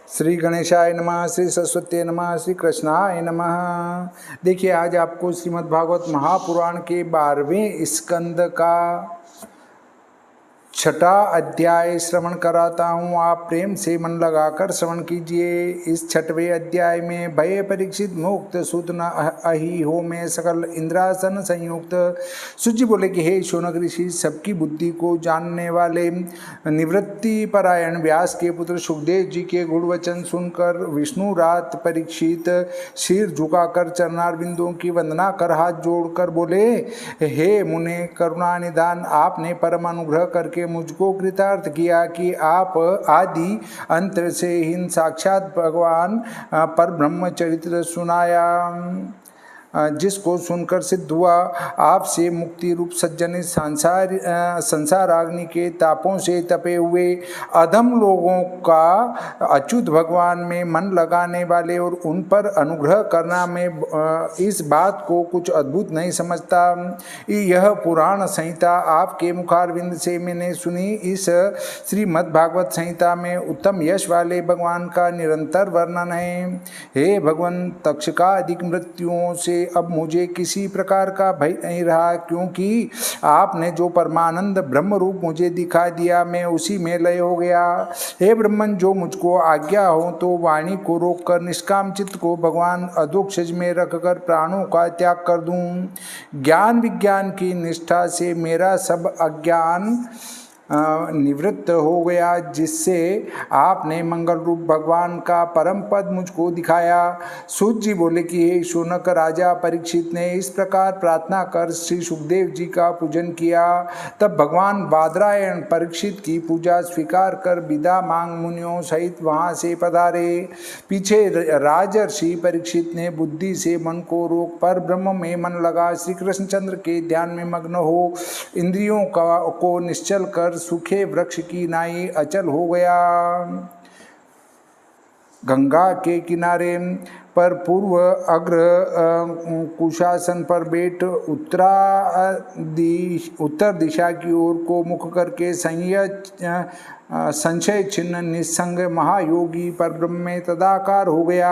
श्री गणेशाय नमः, श्री सरस्वती नमः, श्री कृष्णाय नमः। देखिए, आज आपको श्रीमद् भागवत महापुराण के 12वें स्कंद का 6ठा अध्याय श्रवण कराता हूँ। आप प्रेम से मन लगाकर श्रवण कीजिए। इस 6वें अध्याय में भय परीक्षित मुक्त सुत न अहि हो में सकल इंद्रासन संयुक्त। सूर्य बोले कि हे शौनक ऋषि, सबकी बुद्धि को जानने वाले निवृत्ति परायण व्यास के पुत्र सुखदेव जी के गुण वचन सुनकर विष्णु रात परीक्षित सिर झुकाकर चरणारविंदों की वंदना कर हाथ जोड़कर बोले, हे मुने करुणा निधान, आपने परम अनुग्रह करके मुझको कृतार्थ किया कि आप आदि अंत से हीन साक्षात भगवान पर ब्रह्म चरित्र सुनाया, जिसको सुनकर सिद्ध हुआ आपसे मुक्ति रूप सज्जन संसार अग्नि के तापों से तपे हुए अधम लोगों का अच्युत भगवान में मन लगाने वाले और उन पर अनुग्रह करना में इस बात को कुछ अद्भुत नहीं समझता। यह पुराण संहिता आपके मुखारविंद से मैंने सुनी। इस श्रीमद् भागवत संहिता में उत्तम यश वाले भगवान का निरंतर वर्णन है। हे भगवान, तक्षकादिक मृत्युओं से अब मुझे किसी प्रकार का भय नहीं रहा, क्योंकि आपने जो परमानंद ब्रह्म रूप मुझे दिखा दिया, मैं उसी में लय हो गया। हे ब्रह्मन, जो मुझको आज्ञा हो तो वाणी को रोककर निष्काम चित्त को भगवान अधोक्षज में रखकर प्राणों का त्याग कर दूं। ज्ञान विज्ञान की निष्ठा से मेरा सब अज्ञान निवृत्त हो गया, जिससे आपने मंगल रूप भगवान का परम पद मुझको दिखाया। सूत जी बोले कि हे शौनक राजा परीक्षित ने इस प्रकार प्रार्थना कर श्री सुखदेव जी का पूजन किया। तब भगवान बादरायण परीक्षित की पूजा स्वीकार कर विदा मांग मुनियों सहित वहां से पधारे। पीछे राजर्षि परीक्षित ने बुद्धि से मन को रोक पर ब्रह्म में मन लगा श्री कृष्णचंद्र के ध्यान में मग्न हो इंद्रियों को निश्चल कर सूखे वृक्ष की नाई अचल हो गया। गंगा के किनारे पर पूर्व अग्र कुशासन पर बैठ उत्तर दिशा की ओर को मुख करके संशय छिन्न निस्संग महायोगी पर ब्रह्म में तदाकार हो गया।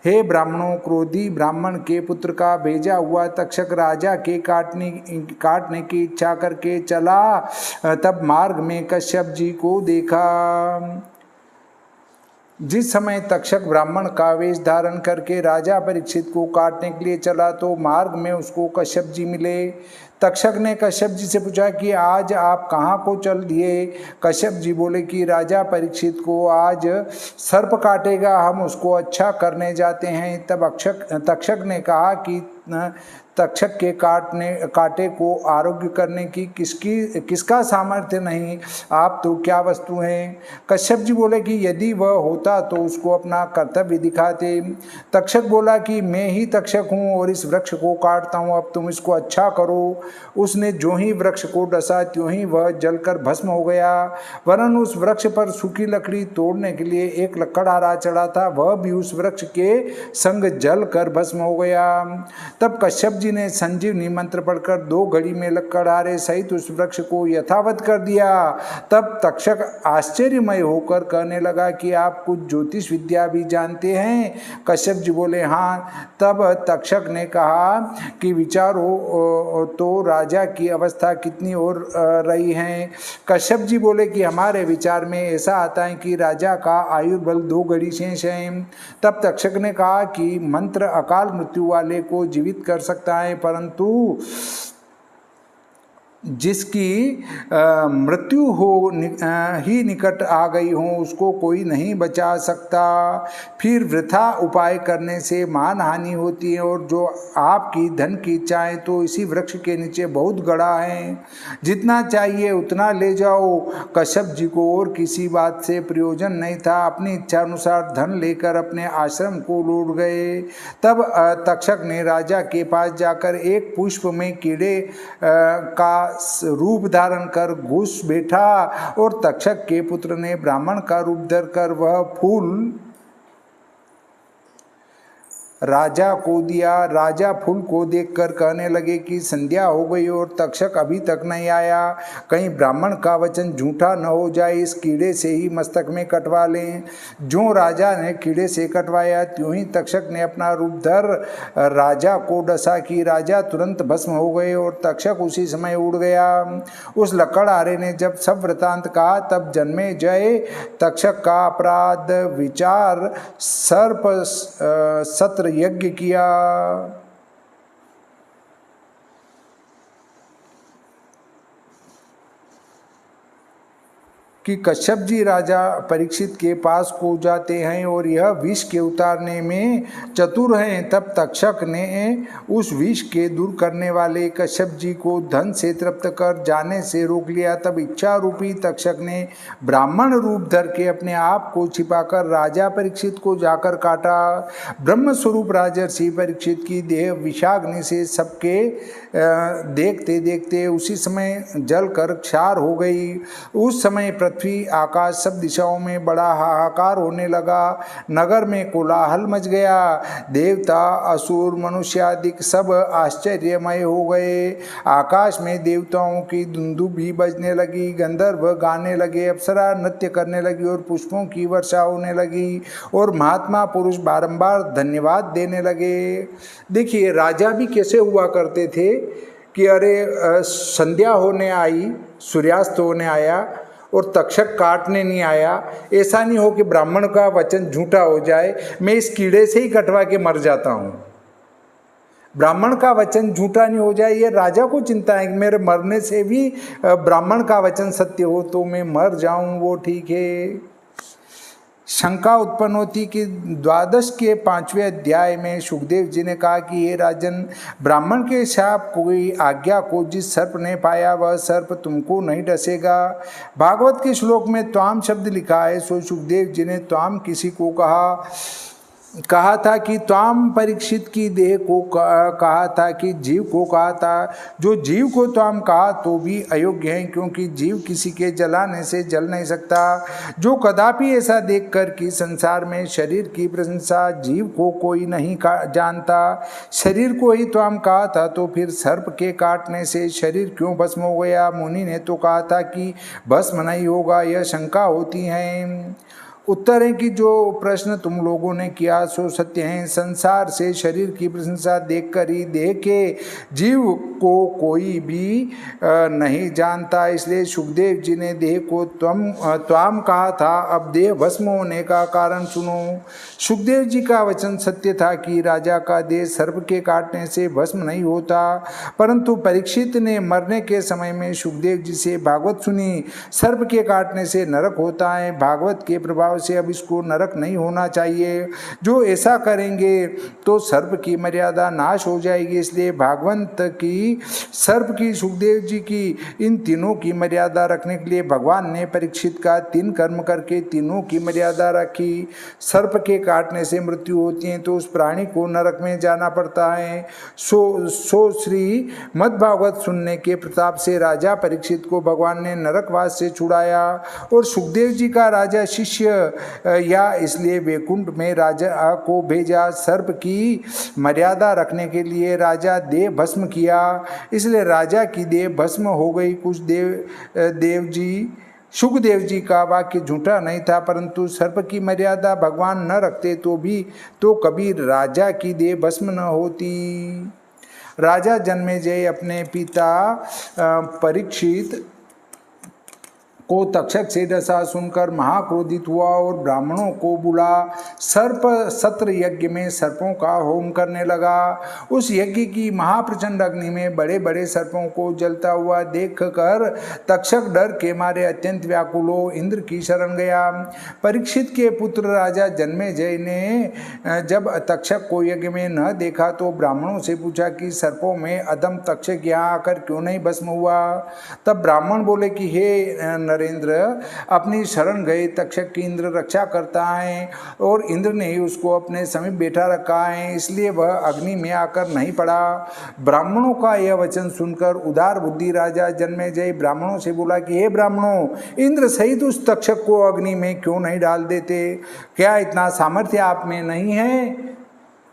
हे ब्राह्मणों, क्रोधी ब्राह्मण के पुत्र का भेजा हुआ तक्षक राजा के काटने की इच्छा करके चला। तब मार्ग में कश्यप जी को देखा। जिस समय तक्षक ब्राह्मण का वेश धारण करके राजा परीक्षित को काटने के लिए चला तो मार्ग में उसको कश्यप जी मिले। तक्षक ने कश्यप जी से पूछा कि आज आप कहाँ को चल दिए। कश्यप जी बोले कि राजा परीक्षित को आज सर्प काटेगा, हम उसको अच्छा करने जाते हैं। तब तक्षक ने कहा कि तक्षक के काटे को आरोग्य करने की किसका सामर्थ्य नहीं, आप तो क्या वस्तु हैं। कश्यप जी बोले कि यदि वह होता तो उसको अपना कर्तव्य दिखाते। तक्षक बोला कि मैं ही तक्षक हूँ और इस वृक्ष को काटता हूँ, अब तुम इसको अच्छा करो। उसने जो ही वृक्ष को डसा त्यों ही वह जलकर भस्म हो गया। वरन उस वृक्ष पर सूखी लकड़ी तोड़ने के लिए एक लकड़हारा चढ़ा था, वह भी उस वृक्ष के संग जल कर भस्म हो गया। तब कश्यप जी ने संजीवनी मंत्र पढ़कर 2 घड़ी में लकड़हारे सहित उस वृक्ष को यथावत कर दिया। तब तक्षक आश्चर्यमय होकर कहने लगा कि आप कुछ ज्योतिष विद्या भी जानते हैं। कश्यप जी बोले हाँ। तब तक्षक ने कहा कि विचारो तो राजा की अवस्था कितनी और रही है। कश्यप जी बोले कि हमारे विचार में ऐसा आता है कि राजा का आयुर्बल 2 घड़ी शेष है। तब तक्षक ने कहा कि मंत्र अकाल मृत्यु वाले को जीवित कर सकता है, परंतु जिसकी मृत्यु ही निकट आ गई हो उसको कोई नहीं बचा सकता। फिर वृथा उपाय करने से मान हानि होती है, और जो आपकी धन की इच्छाएं तो इसी वृक्ष के नीचे बहुत गड़ा है, जितना चाहिए उतना ले जाओ। कश्यप जी को और किसी बात से प्रयोजन नहीं था, अपनी इच्छा अनुसार धन लेकर अपने आश्रम को लौट गए। तब तक्षक ने राजा के पास जाकर एक पुष्प में कीड़े का रूप धारण कर घुस बैठा, और तक्षक के पुत्र ने ब्राह्मण का रूप धर कर वह फूल राजा को दिया। राजा फूल को देखकर कहने लगे कि संध्या हो गई और तक्षक अभी तक नहीं आया, कहीं ब्राह्मण का वचन झूठा न हो जाए, इस कीड़े से ही मस्तक में कटवा लें। जो राजा ने कीड़े से कटवाया त्यों ही तक्षक ने अपना रूप धर राजा को डसा कि राजा तुरंत भस्म हो गए और तक्षक उसी समय उड़ गया। उस लकड़हारे ने जब सब वृतांत कहा तब जन्मेजय तक्षक का अपराध विचार सर्प सत्र यज्ञ किया। कि कश्यप जी राजा परीक्षित के पास को जाते हैं और यह विष के उतारने में चतुर हैं। तब तक्षक ने उस विष के दूर करने वाले कश्यप जी को धन से तृप्त कर जाने से रोक लिया। तब इच्छा रूपी तक्षक ने ब्राह्मण रूप धर के अपने आप को छिपाकर राजा परीक्षित को जाकर काटा। ब्रह्मस्वरूप राजर्षि परीक्षित की देह विषाग्नि से सबके देखते देखते उसी समय जल कर क्षार हो गई। उस समय पृथ्वी आकाश सब दिशाओं में बड़ा हाहाकार होने लगा। नगर में कोलाहल मच गया। देवता असुर मनुष्य आदि सब आश्चर्यमय हो गए। आकाश में देवताओं की दुंदुभी बजने लगी, गंधर्व गाने लगे, अप्सरा नृत्य करने लगी और पुष्पों की वर्षा होने लगी और महात्मा पुरुष बारंबार धन्यवाद देने लगे। देखिए राजा भी कैसे हुआ करते थे कि अरे संध्या होने आई, सूर्यास्त होने आया और तक्षक काटने नहीं आया। ऐसा नहीं हो कि ब्राह्मण का वचन झूठा हो जाए, मैं इस कीड़े से ही कटवा के मर जाता हूँ। ब्राह्मण का वचन झूठा नहीं हो जाए, ये राजा को चिंता है कि मेरे मरने से भी ब्राह्मण का वचन सत्य हो तो मैं मर जाऊं, वो ठीक है। शंका उत्पन्न होती कि 12 के 5वें अध्याय में सुखदेव जी ने कहा कि ये राजन, ब्राह्मण के शाप कोई आज्ञा को जिस सर्प ने पाया वह सर्प तुमको नहीं डसेगा। भागवत के श्लोक में त्वाम शब्द लिखा है, सो सुखदेव जी ने त्वाम किसी को कहा था कि त्वाम परीक्षित की देह को कहा था कि जीव को कहा था। जो जीव को त्वाम कहा तो भी अयोग्य है, क्योंकि जीव किसी के जलाने से जल नहीं सकता। जो कदापि ऐसा देखकर कि संसार में शरीर की प्रशंसा जीव को कोई नहीं जानता, शरीर को ही त्वाम कहा था, तो फिर सर्प के काटने से शरीर क्यों भस्म हो गया? मुनि ने तो कहा था कि भस्म नहीं होगा। यह शंका होती है। उत्तर है कि जो प्रश्न तुम लोगों ने किया सो सत्य है। संसार से शरीर की प्रशंसा देखकर ही देह के जीव को कोई भी नहीं जानता। इसलिए सुखदेव जी ने देह को त्वाम कहा था। अब देह भस्म होने का कारण सुनो। सुखदेव जी का वचन सत्य था कि राजा का देह सर्प के काटने से भस्म नहीं होता, परंतु परीक्षित ने मरने के समय में सुखदेव जी से भागवत सुनी। सर्प के काटने से नरक होता है, भागवत के प्रभाव से अब इसको नरक नहीं होना चाहिए। जो ऐसा करेंगे तो सर्प की मर्यादा नाश हो जाएगी। इसलिए भागवत की, सर्प की, सुखदेव जी की, इन तीनों की मर्यादा रखने के लिए भगवान ने परीक्षित का 3 कर्म करके तीनों की मर्यादा रखी। सर्प के काटने से मृत्यु होती है तो उस प्राणी को नरक में जाना पड़ता है। सो श्री मद्भागवत सुनने के प्रताप से राजा परीक्षित को भगवान ने नरकवास से छुड़ाया और सुखदेव जी का राजा शिष्य या इसलिए वैकुंठ में राजा को भेजा। सर्प की मर्यादा रखने के लिए राजा देह भस्म किया, इसलिए राजा की देह भस्म हो गई। कुछ सुखदेव जी का वाक्य झूठा नहीं था, परंतु सर्प की मर्यादा भगवान न रखते तो कभी राजा की देह भस्म न होती। राजा जन्मेजय अपने पिता परीक्षित को तक्षक से डसा सुनकर महाक्रोधित हुआ और ब्राह्मणों को बुला सर्प सत्र यज्ञ में सर्पों का होम करने लगा। उस यज्ञ की महाप्रचंड अग्नि में बड़े बड़े सर्पों को जलता हुआ देखकर तक्षक डर के मारे अत्यंत व्याकुल हो इंद्र की शरण गया। परीक्षित के पुत्र राजा जन्मेजय ने जब तक्षक को यज्ञ में न देखा तो ब्राह्मणों से पूछा कि सर्पों में अधम तक्षक यहाँ आकर क्यों नहीं भस्म हुआ? तब ब्राह्मण बोले कि हे नरेंद्र, अपनी शरण गए तक्षक की इंद्र रक्षा करता है और इंद्र ने ही उसको अपने समीप बैठा रखा है, इसलिए वह अग्नि में आकर नहीं पड़ा। ब्राह्मणों का यह वचन सुनकर उदार बुद्धि राजा जन्मेजय ब्राह्मणों से बोला कि हे ब्राह्मणों, इंद्र सहित उस तक्षक को अग्नि में क्यों नहीं डाल देते? क्या इतना सामर्थ्य आप में नहीं है?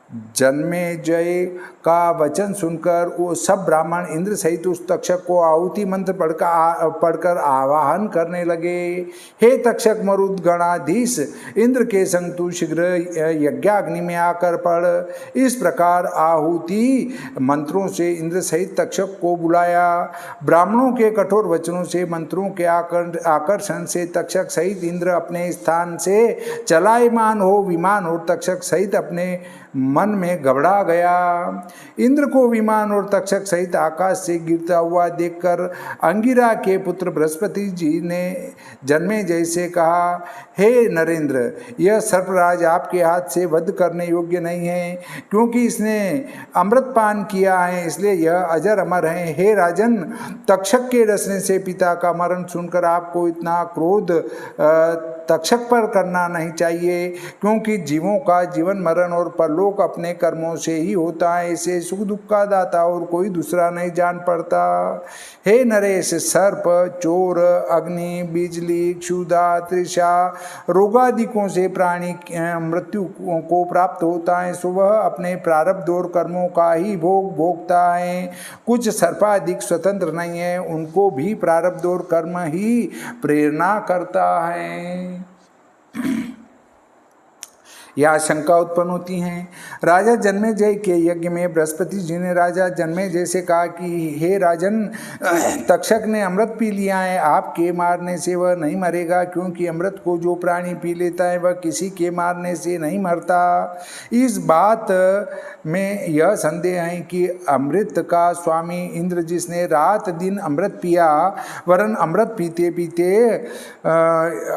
जन्मेजय का वचन सुनकर वो सब ब्राह्मण इंद्र सहित उस तक्षक को आहुति मंत्र पढ़कर आवाहन करने लगे। हे तक्षक मरुद्गणाधीश, इंद्र के संग तू शीघ्र यज्ञाग्नि में आकर पढ़। इस प्रकार आहुति मंत्रों से इंद्र सहित तक्षक को बुलाया। ब्राह्मणों के कठोर वचनों से मंत्रों के आकर्षण से तक्षक सहित इंद्र अपने स्थान से चलायमान हो विमान और तक्षक सहित अपने मन में घबरा गया। इंद्र को विमान और तक्षक सहित आकाश से गिरता हुआ देखकर अंगिरा के पुत्र बृहस्पति जी ने जन्मेजय से कहा, हे नरेंद्र, यह सर्पराज आपके हाथ से वध करने योग्य नहीं है, क्योंकि इसने अमृतपान किया है, इसलिए यह अजर अमर है। हे राजन, तक्षक के रसने से पिता का मरण सुनकर आपको इतना क्रोध तक्षक पर करना नहीं चाहिए, क्योंकि जीवों का जीवन मरण और परलोक अपने कर्मों से ही होता है। इसे सुख दुख का दाता और कोई दूसरा नहीं जान पड़ता। हे नरेश, सर्प, चोर, अग्नि, बिजली, क्षुधा, तृषा, रोगादिकों से प्राणी मृत्यु को प्राप्त होता है, सो वह अपने प्रारब्ध और कर्मों का ही भोग भोगता है। कुछ सर्पाधिक स्वतंत्र नहीं है, उनको भी प्रारब्ध और कर्म ही प्रेरणा करता है। यह शंका उत्पन्न होती है। राजा जन्मेजय के यज्ञ में बृहस्पति जी ने राजा जन्मेजय से कहा कि हे राजन, तक्षक ने अमृत पी लिया है, आपके मारने से वह नहीं मरेगा, क्योंकि अमृत को जो प्राणी पी लेता है वह किसी के मारने से नहीं मरता। इस बात में यह संदेह है कि अमृत का स्वामी इंद्र, जिसने रात दिन अमृत पिया, वरन अमृत पीते पीते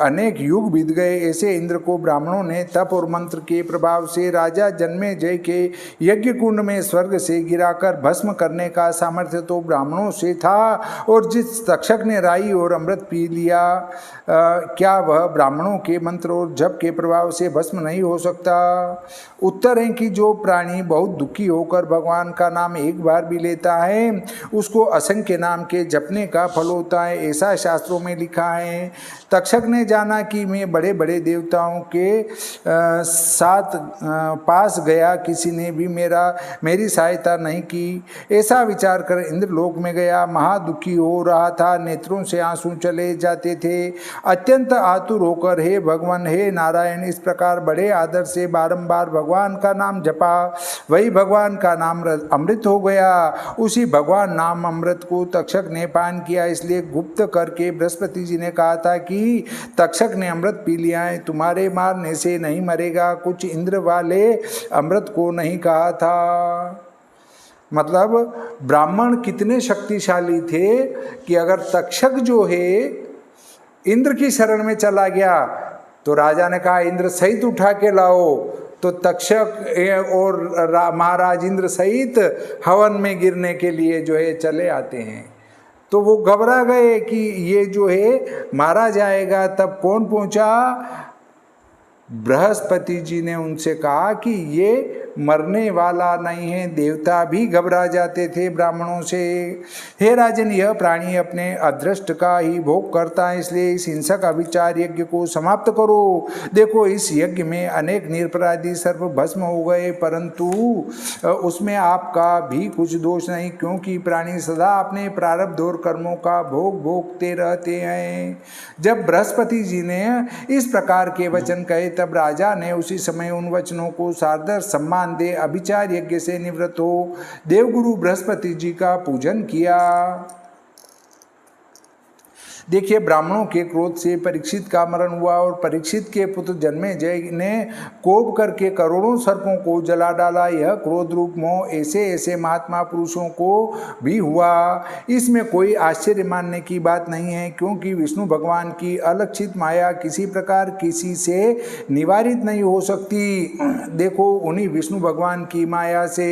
अनेक युग बीत गए, ऐसे इंद्र को ब्राह्मणों ने तप और मंत्र के प्रभाव से राजा जन्मेजय के यज्ञ कुंड में स्वर्ग से गिराकर भस्म करने का सामर्थ्य तो ब्राह्मणों से था, और जिस तक्षक ने राई और अमृत पी लिया, क्या वह ब्राह्मणों के मंत्र और जप के प्रभाव से भस्म नहीं हो सकता? उत्तर है कि जो प्राणी बहुत दुखी होकर भगवान का नाम एक बार भी लेता है, उसको असंख्य नाम के जपने का फल होता है, ऐसा शास्त्रों में लिखा है। तक्षक ने जाना कि मैं बड़े बड़े देवताओं के साथ पास गया, किसी ने भी मेरी सहायता नहीं की। ऐसा विचार कर इंद्रलोक में गया। महादुखी हो रहा था, नेत्रों से आंसू चले जाते थे। अत्यंत आतुर होकर हे भगवान, हे नारायण, इस प्रकार बड़े आदर से बारंबार भगवान का नाम जपा। वही भगवान का नाम अमृत हो गया। उसी भगवान नाम अमृत को तक्षक ने पान किया, इसलिए गुप्त करके बृहस्पति जी ने कहा था कि तक्षक ने अमृत पी लिया है, तुम्हारे मारने से नहीं मरेगा। कुछ इंद्र वाले अमृत को नहीं कहा था। मतलब ब्राह्मण कितने शक्तिशाली थे कि अगर तक्षक जो है इंद्र की शरण में चला गया तो राजा ने कहा इंद्र सहित उठा के लाओ, तो तक्षक और महाराज इंद्र सहित हवन में गिरने के लिए जो है चले आते हैं। तो वो घबरा गए कि ये जो है मारा जाएगा। तब कौन पहुंचा? बृहस्पति जी ने उनसे कहा कि ये मरने वाला नहीं है। देवता भी घबरा जाते थे ब्राह्मणों से। हे राजन, यह प्राणी अपने अदृष्ट का ही भोग करता है, इसलिए इस हिंसक अविचार यज्ञ को समाप्त करो। देखो, इस यज्ञ में अनेक निरपराधी सर्प भस्म हो गए, परंतु उसमें आपका भी कुछ दोष नहीं, क्योंकि प्राणी सदा अपने प्रारब्ध और कर्मों का भोग भोगते रहते हैं। जब बृहस्पति जी ने इस प्रकार के वचन कहे, तब राजा ने उसी समय उन वचनों को सादर सम्मान दे अभिचार यज्ञ से निवृत्त हो देवगुरु बृहस्पति जी का पूजन किया। देखिए, ब्राह्मणों के क्रोध से परीक्षित का मरण हुआ और परीक्षित के पुत्र जन्मेजय ने कोप करके करोड़ों सर्पों को जला डाला। यह क्रोध रूप मोह ऐसे ऐसे महात्मा पुरुषों को भी हुआ। इसमें कोई आश्चर्य मानने की बात नहीं है, क्योंकि विष्णु भगवान की अलक्षित माया किसी प्रकार किसी से निवारित नहीं हो सकती। देखो, उन्हीं विष्णु भगवान की माया से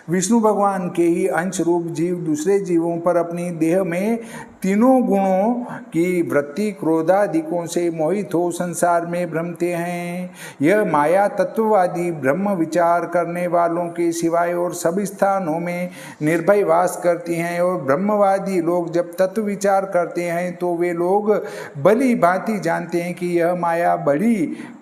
विष्णु भगवान के ही अंश रूप जीव दूसरे जीवों पर अपनी देह में तीनों गुणों की वृत्ति क्रोधादिकों से मोहित हो संसार में भ्रमते हैं। यह माया तत्ववादी ब्रह्म विचार करने वालों के सिवाय और सभी स्थानों में निर्भय वास करती हैं, और ब्रह्मवादी लोग जब तत्व विचार करते हैं तो वे लोग भली भांति जानते हैं कि यह माया बड़ी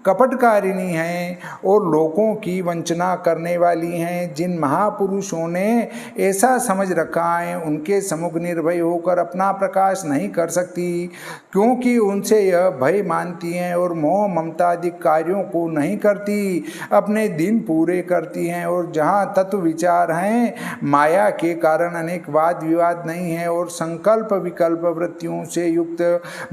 कपटकारिणी हैं और लोगों की वंचना करने वाली हैं। जिन महापुरुषों ने ऐसा समझ रखा है उनके सम्मुख निर्भय होकर अपना प्रकाश नहीं कर सकती, क्योंकि उनसे यह भय मानती हैं और मोह ममता आदि कार्यों को नहीं करती, अपने दिन पूरे करती हैं। और जहाँ तत्व विचार हैं, माया के कारण अनेक वाद विवाद नहीं है और संकल्प विकल्प वृत्तियों से युक्त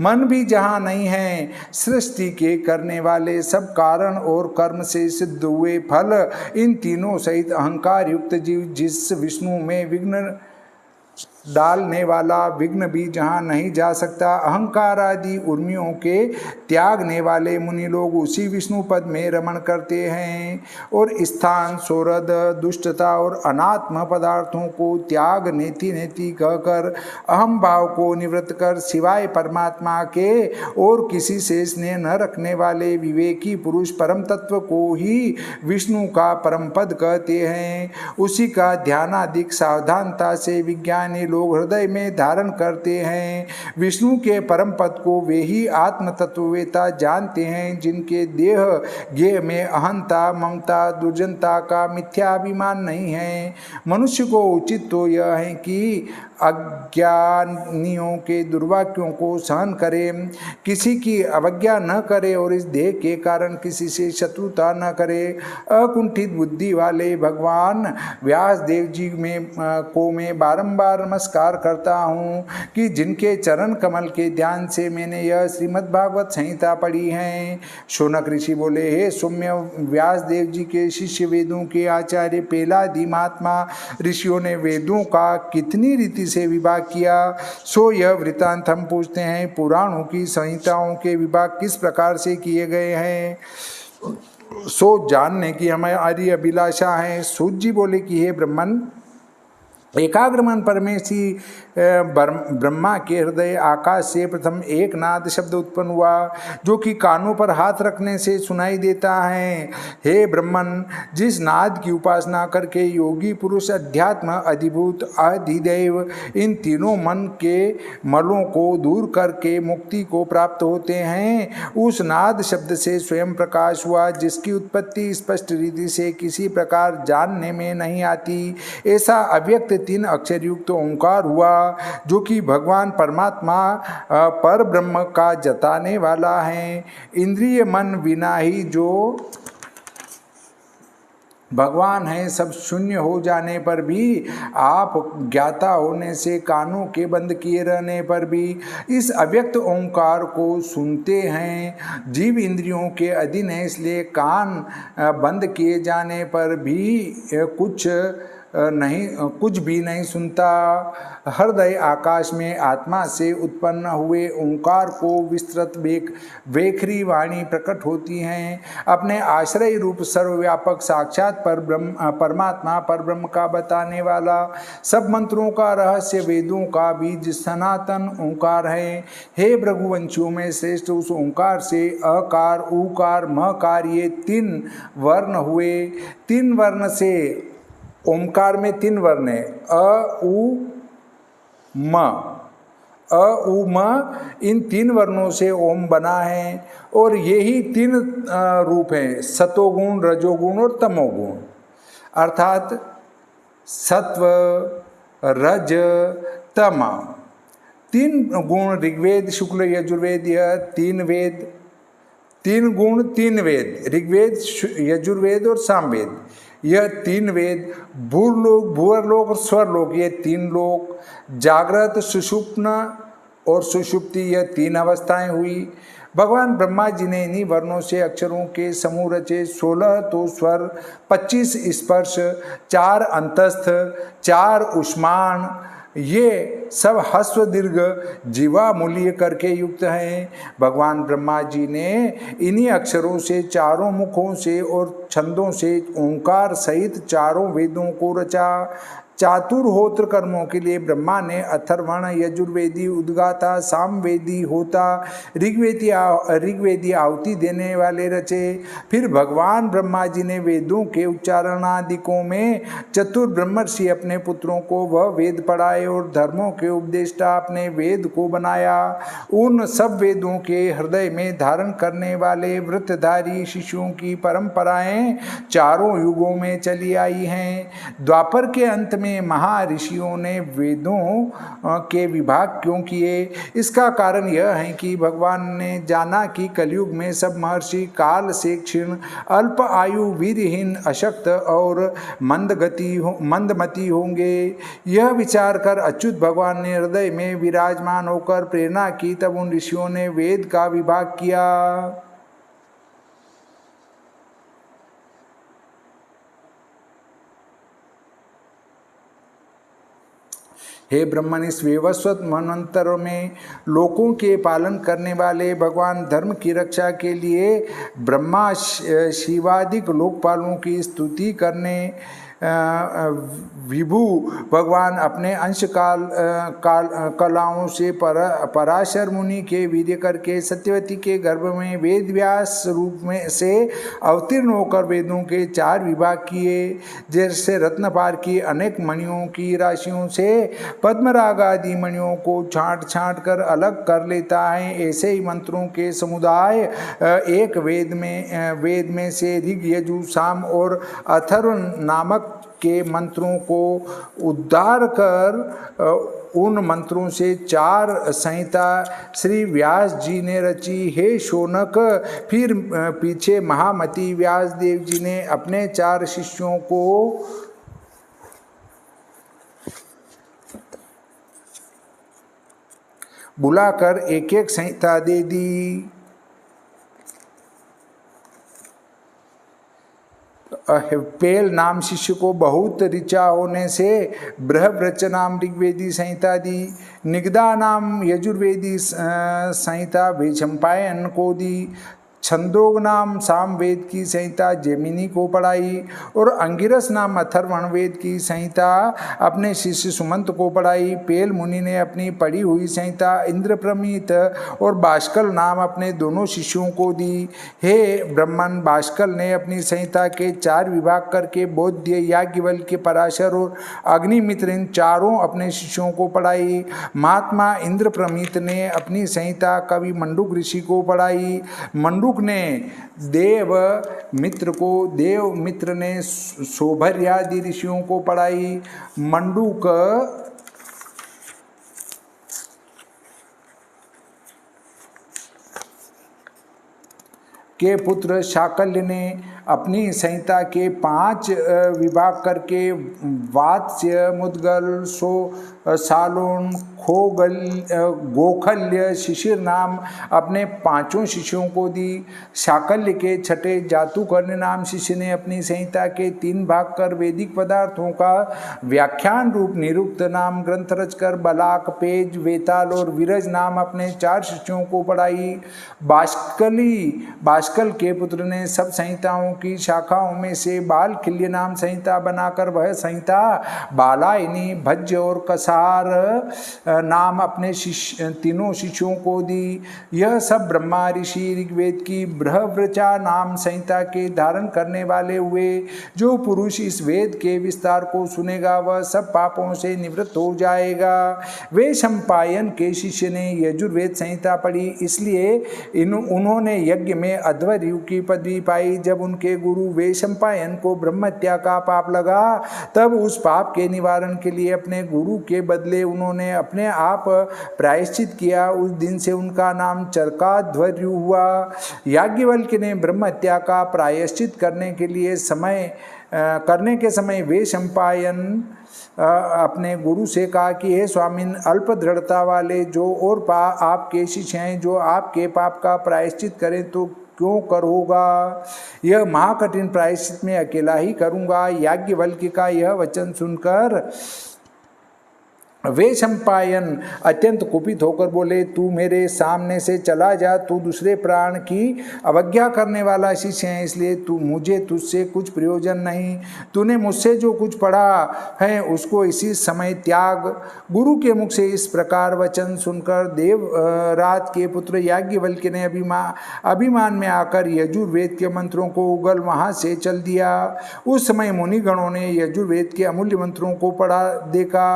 मन भी जहाँ नहीं है, सृष्टि के करने वाले सब कारण और कर्म से सिद्ध हुए फल, इन तीनों सहित अहंकार युक्त जीव जिस विष्णु में विघ्न डालने वाला विघ्न भी जहाँ नहीं जा सकता, अहंकार आदि उर्मियों के त्यागने वाले मुनि लोग उसी विष्णु पद में रमण करते हैं और स्थान सोरद दुष्टता और अनात्म पदार्थों को त्याग नेति नेति कहकर अहम भाव को निवृत्त कर सिवाय परमात्मा के और किसी से स्नेह न रखने वाले विवेकी पुरुष परम तत्व को ही विष्णु का परम पद कहते हैं। उसी का ध्यानाधिक सावधानता से विज्ञानी लोग हृदय में धारण करते हैं। विष्णु के परम पद को वे ही आत्म तत्ववेता जानते हैं जिनके देह गेह में अहंता ममता दुर्जनता का मिथ्याभिमान नहीं है। मनुष्य को उचित तो यह है कि अज्ञानियों के दुर्वाक्यों को सहन करे, किसी की अवज्ञा न करे और इस देह के कारण किसी से शत्रुता न करे। अकुंठित बुद्धि वाले भगवान व्यास देव जी को मैं बारंबार नमस्कार करता हूँ कि जिनके चरण कमल के ध्यान से मैंने यह श्रीमद् भागवत संहिता पढ़ी है। शौनक ऋषि बोले, हे सौम्य व्यास देव जी के शिष्य वेदों के आचार्य पेलादि महात्मा ऋषियों ने वेदों का कितनी रीति से विभाग किया, सो यह वृत्तांत हम पूछते हैं। पुराणों की संहिताओं के विभाग किस प्रकार से किए गए हैं, सो जानने की हमारी अभिलाषा है। सूत जी बोले कि हे ब्रह्मन, एकाग्र मन परमेशी ब्रह्मा के हृदय आकाश से प्रथम एक नाद शब्द उत्पन्न हुआ, जो कि कानों पर हाथ रखने से सुनाई देता है। हे ब्रह्मन, जिस नाद की उपासना करके योगी पुरुष अध्यात्म अधिभूत अधिदैव इन तीनों मन के मलों को दूर करके मुक्ति को प्राप्त होते हैं, उस नाद शब्द से स्वयं प्रकाश हुआ, जिसकी उत्पत्ति स्पष्ट रीति से किसी प्रकार जानने में नहीं आती। ऐसा अव्यक्त तीन अक्षर युक्त ओंकार हुआ, जो कि भगवान परमात्मा पर ब्रह्म का जताने वाला है। इंद्रिय मन विना ही जो भगवान है, सब शून्य हो जाने पर भी, आप ज्ञाता होने से कानों के बंद किए रहने पर भी इस अव्यक्त ओंकार को सुनते हैं। जीव इंद्रियों के अधीन है, इसलिए कान बंद किए जाने पर भी कुछ भी नहीं सुनता। हृदय आकाश में आत्मा से उत्पन्न हुए ओंकार को विस्तृत वेखरी वाणी प्रकट होती हैं। अपने आश्रय रूप सर्वव्यापक साक्षात परमात्मा परब्रह्म का बताने वाला सब मंत्रों का रहस्य वेदों का बीज सनातन ओंकार है। हे भृगुवंशियों में श्रेष्ठ उस ओंकार से अकार उकार मकार ये तीन वर्ण हुए। तीन वर्ण से ओमकार में तीन वर्ण है, अ उ म। इन तीन वर्णों से ओम बना है और यही तीन रूप हैं, सतोगुण रजोगुण और तमोगुण। अर्थात सत्व रज तम तीन गुण ऋग्वेद शुक्ल यजुर्वेद, यह तीन वेद, तीन गुण तीन वेद ऋग्वेद यजुर्वेद और सामवेद, यह तीन वेद। भूवर्लोक और स्वरलोक ये तीन लोक। जागृत सुषुप्न और सुषुप्ति यह तीन अवस्थाएं हुई। भगवान ब्रह्मा जी ने इन्हीं वर्णों से अक्षरों के समूह रचे। 16 तो स्वर, 25 स्पर्श, 4 अंतस्थ, 4 उष्माण, ये सब हस्व दीर्घ जीवा मूल्य करके युक्त हैं। भगवान ब्रह्मा जी ने इन्हीं अक्षरों से चारों मुखों से और छंदों से ओंकार सहित चारों वेदों को रचा। चातुर्होत्र कर्मों के लिए ब्रह्मा ने अथर्वण, यजुर्वेदी, उद्गाता, सामवेदी, होता, ऋग्वेदी आहुति देने वाले रचे। फिर भगवान ब्रह्मा जी ने वेदों के उच्चारणादिकों में चतुर ब्रह्मर्षि अपने पुत्रों को वह वेद पढ़ाए और धर्मों के उपदेष्टा अपने वेद को बनाया। उन सब वेदों के हृदय में धारण करने वाले व्रतधारी शिष्यों की परंपराएं चारों युगों में चली आई हैं। द्वापर के अंत में महर्षियों ने वेदों के विभाग क्यों किए? इसका कारण यह है कि भगवान ने जाना कि कलयुग में सब महर्षि काल से क्षीण, अल्प आयु, वीरहीन, अशक्त और मंदमती होंगे। यह विचार कर अच्युत भगवान ने हृदय में विराजमान होकर प्रेरणा की। तब उन ऋषियों ने वेद का विभाग किया। हे ब्रह्मन, इस वैवस्वत मनवंतर में लोकों के पालन करने वाले भगवान धर्म की रक्षा के लिए ब्रह्मा शिवादिक लोकपालों की स्तुति करने विभु भगवान अपने अंश कलाओं से पराशर मुनि के वीर्य करके सत्यवती के गर्भ में वेद व्यास रूप में से अवतीर्ण होकर वेदों के 4 विभाग किए। जैसे रत्नपार की अनेक मणियों की राशियों से पद्मराग आदि मणियों को छांट कर अलग कर लेता है, ऐसे ही मंत्रों के समुदाय एक वेद में से ऋग, यजु, साम और अथर्व नामक के मंत्रों को उद्धार कर उन मंत्रों से 4 संहिता श्री व्यास जी ने रची। हे शौनक, फिर पीछे महामती व्यास देव जी ने अपने 4 शिष्यों को बुलाकर एक संहिता दे दी। पेल नाम शिष्य को बहुत ऋचा होने से बृहद्रच नाम ऋग्वेदी संहिता दी। निगदा नाम यजुर्वेदी संहिता वैशंपायन को दी। छंदोग नाम सामवेद की संहिता जैमिनी को पढ़ाई और अंगिरस नाम अथर्वण वेद की संहिता अपने शिष्य सुमंत को पढ़ाई। पेल मुनि ने अपनी पढ़ी हुई संहिता इंद्रप्रमित और बाष्कल नाम अपने दोनों शिष्यों को दी। हे ब्रह्मन, बाष्कल ने अपनी संहिता के 4 विभाग करके बौद्ध, याज्ञवल्क्य, पराशर और अग्निमित्र इन चारों अपने शिष्यों को पढ़ाई। महात्मा इंद्रप्रमित ने अपनी संहिता कवि मंडूक ऋषि को पढ़ाई। मंडूक ने देव मित्र ने सौभर्यादि ऋषियों को पढ़ाई। मंडूक के पुत्र शाकल्य ने अपनी संहिता के 5 विभाग करके वात्स्य, मुद्गल, सालोन, गोखल्य, शिशिर नाम अपने 5 शिष्यों को दी। शाकल्य के 6 जातुकर्ण्य नाम शिष्य ने अपनी संहिता के 3 भाग कर वैदिक पदार्थों का व्याख्यान रूप निरुक्त नाम ग्रंथ रचकर बलाक, पेज, वेताल और विरज नाम अपने 4 शिष्यों को पढ़ाई। बाष्कल के पुत्र ने सब संहिताओं की शाखाओं में से बाल खिल्य नाम संहिता बनाकर वह संहिता बालायनी, भज्य और कसार नाम अपने तीनों शिष्यों को दी। यह सब ब्रह्मा ऋषि ऋग्वेद की बृहद्रचा नाम संहिता के धारण करने वाले हुए। जो पुरुष इस वेद के विस्तार को सुनेगा वह सब पापों से निवृत्त हो जाएगा। वैशंपायन के शिष्य ने यजुर्वेद संहिता पढ़ी, इसलिए उन्होंने यज्ञ में अध्वर्यु की पदवी पाई। जब उनके गुरु वैशंपायन को ब्रह्महत्या का पाप लगा तब उस पाप के निवारण के लिए अपने गुरु के बदले उन्होंने अपने आप प्रायश्चित किया। उस दिन से उनका नाम चरकाध्वर्यु हुआ। याज्ञवल्क्य ने ब्रह्महत्या का प्रायश्चित करने के समय वैशंपायन अपने गुरु से कहा कि हे स्वामिन, अल्प दृढ़ता वाले जो और आपके शिष्य हैं जो आपके पाप का प्रायश्चित करें तो क्यों कर होगा? यह महाकठिन प्रायश्चित में अकेला ही करूँगा। याज्ञवल्क्य का यह वचन सुनकर वे शम्पायन अत्यंत कुपित होकर बोले, तू मेरे सामने से चला जा, तू दूसरे प्राण की अवज्ञा करने वाला शिष्य है, इसलिए मुझे तुझसे कुछ प्रयोजन नहीं। तूने मुझसे जो कुछ पढ़ा है उसको इसी समय त्याग। गुरु के मुख से इस प्रकार वचन सुनकर देवराज के पुत्र याज्ञवल्क्य ने अभिमान में आकर यजुर्वेद के मंत्रों को उगल वहाँ से चल दिया। उस समय मुनिगणों ने यजुर्वेद के अमूल्य मंत्रों को पढ़ा देखा।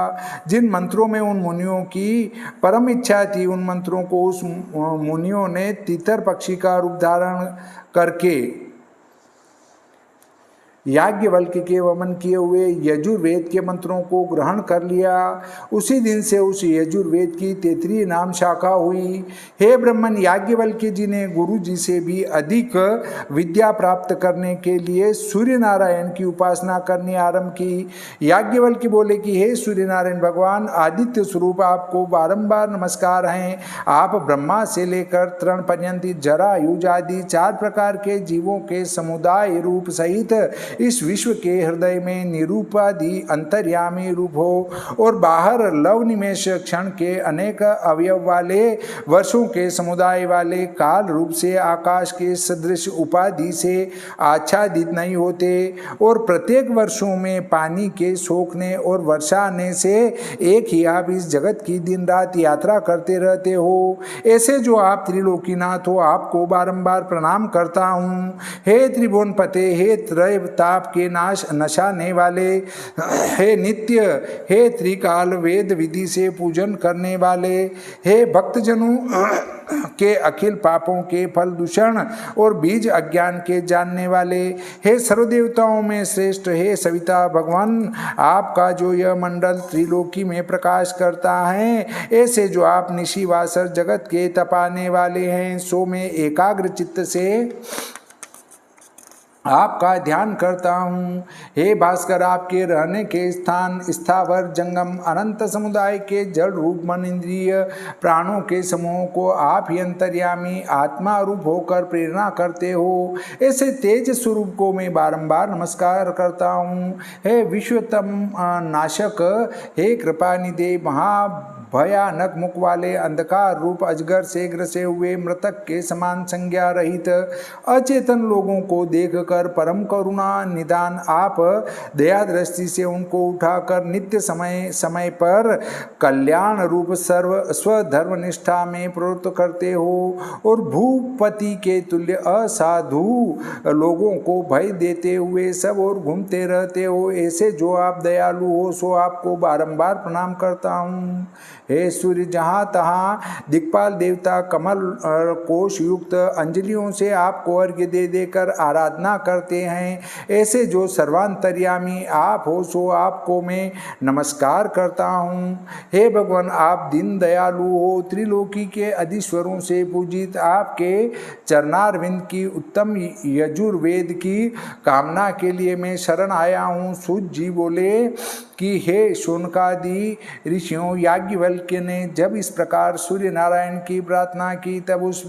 जिन मंत्रों में उन मुनियों की परम इच्छा थी, उन मंत्रों को उस मुनियों ने तीतर पक्षी का रूप धारण करके याज्ञवल्क्य के वमन किए हुए यजुर्वेद के मंत्रों को ग्रहण कर लिया। उसी दिन से उस यजुर्वेद की 33 नाम शाखा हुई। हे ब्रह्मन, याज्ञवल्क्य जी ने गुरु जी से भी अधिक विद्या प्राप्त करने के लिए सूर्य नारायण की उपासना करनी आरंभ की। याज्ञवल्क्य बोले कि हे सूर्य नारायण भगवान, आदित्य स्वरूप आपको बारंबार नमस्कार हैं। आप ब्रह्मा से लेकर तृण पर्यंत जरा युज आदि 4 प्रकार के जीवों के समुदाय रूप सहित इस विश्व के हृदय में निरूपादि अंतर्यामी रूप हो और बाहर लव निमेष क्षण के अनेक अवयव वाले, वर्षों के समुदाय वाले, काल रूप से आकाश के सदृश उपाधि से आच्छादित नहीं होते और प्रत्येक वर्षों में पानी के सोखने और वर्षा आने से एक ही आप इस जगत की दिन रात यात्रा करते रहते हो, ऐसे जो आप त्रिलोकीनाथ हो, आपको बारंबार प्रणाम करता हूँ। हे त्रिभुवन पते, हे त्रय ताप के नशाने वाले, हे नित्य, हे त्रिकाल वेद विधि से पूजन करने वाले, हे भक्तजनों के अखिल पापों के फल दूषण और बीज अज्ञान के जानने वाले, हे सर्वदेवताओं में श्रेष्ठ, हे सविता भगवान, आपका जो यह मंडल त्रिलोकी में प्रकाश करता है, ऐसे जो आप निशिवासर जगत के तपाने वाले हैं, सो में एकाग्र चित्त से आपका ध्यान करता हूँ। हे भास्कर, आपके रहने के स्थान स्थावर जंगम अनंत समुदाय के जड़ रूप मन इंद्रिय प्राणों के समूह को आप ही अंतर्यामी आत्मा रूप होकर प्रेरणा करते हो, ऐसे तेज स्वरूप को मैं बारंबार नमस्कार करता हूँ। हे विश्वतम नाशक, हे कृपानिधे, भयानक मुख वाले, अंधकार रूप अजगर से ग्रसे हुए मृतक के समान संज्ञा रहित अचेतन लोगों को देखकर परम करुणा निदान आप दया दृष्टि से उनको उठाकर नित्य समय समय पर कल्याण रूप स्वधर्म निष्ठा में प्रवृत्त करते हो और भूपति के तुल्य असाधु लोगों को भय देते हुए सब और घूमते रहते हो, ऐसे जो आप दयालु हो, सो आपको बारंबार प्रणाम करता हूँ। हे सूर्य, जहाँ तहाँ दिक्पाल देवता कमल कोश युक्त अंजलियों से आपको अर्घ्य दे देकर आराधना करते हैं, ऐसे जो सर्वांतर्यामी आप हो, सो आपको मैं नमस्कार करता हूँ। हे भगवान, आप दीन दयालु हो, त्रिलोकी के अधीश्वरों से पूजित, आपके चरणारविंद की उत्तम यजुर्वेद की कामना के लिए मैं शरण आया हूँ। सूत जी बोले कि हे शौनकादि ऋषियों, याज्ञवल्क्य ने जब इस प्रकार सूर्य नारायण की प्रार्थना की, तब उस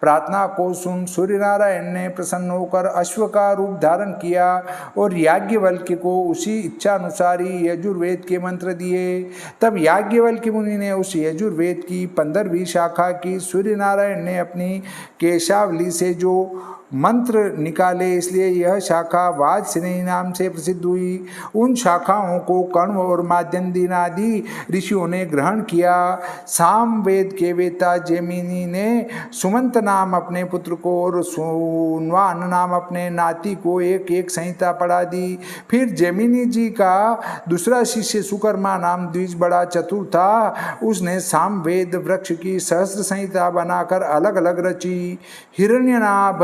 प्रार्थना को सुन सूर्य नारायण ने प्रसन्न होकर अश्व का रूप धारण किया और याज्ञवल्क्य को उसी इच्छानुसारी यजुर्वेद के मंत्र दिए। तब याज्ञवल्क्य मुनि ने उस यजुर्वेद की 15वीं शाखा की सूर्य नारायण ने अपनी केशावली से जो मंत्र निकाले, इसलिए यह शाखा वाजसेनी नाम से प्रसिद्ध हुई। उन शाखाओं को कण्व और माध्यन्दिन आदि ऋषियों ने ग्रहण किया। सामवेद के वेता जैमिनी ने सुमंत नाम अपने पुत्र को और सुनवान नाम अपने नाती को एक एक संहिता पढ़ा दी। फिर जैमिनी जी का दूसरा शिष्य सुकर्मा नाम द्विज बड़ा चतुर था, उसने सामवेद वृक्ष की सहस्त्र संहिता बनाकर अलग अलग रची। हिरण्यनाभ,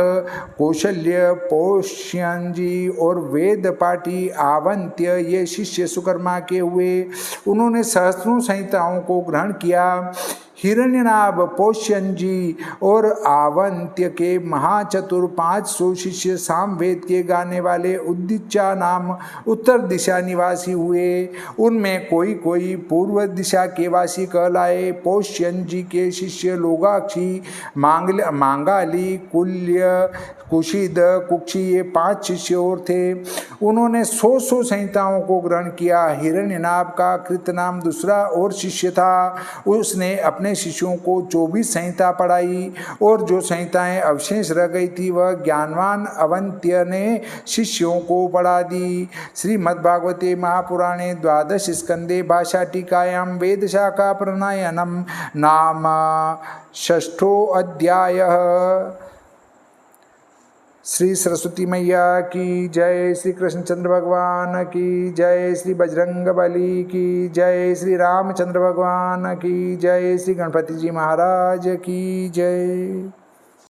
कौशल्य, पौष्यंजी और वेद पाठी आवंत्य ये शिष्य सुकर्मा के हुए। उन्होंने सहस्त्रों संहिताओं को ग्रहण किया। हिरण्यनाभ, पौष्यंजी और आवंत्य के महाचतुर 500 शिष्य सामवेद के गाने वाले उद्दिचा नाम उत्तर दिशा निवासी हुए। उनमें कोई कोई पूर्व दिशा के वासी कहलाए। पौष्यंजी के शिष्य लोगाक्षी, मांगाली, कुल्य, कुशिद, कुक्षी ये 5 शिष्य और थे। उन्होंने 100 संहिताओं को ग्रहण किया। हिरण्यनाभ का कृत नाम दूसरा और शिष्य था। उसने अपने शिष्यों को 24 संहिता पढ़ाई और जो संहिताएं अवशेष रह गई थी वह ज्ञानवान अवंत्य ने शिष्यों को पढ़ा दी। श्रीमद्भागवते महापुराणे द्वादश स्कंदे भाषा टीकायां वेद शाखा प्रणयनम नाम षष्ठो अध्यायः। श्री सरस्वती मैया की जय, श्री कृष्णचंद्र भगवान की जय, श्री बजरंगबली की जय, श्री रामचंद्र भगवान की जय, श्री गणपति जी महाराज की जय।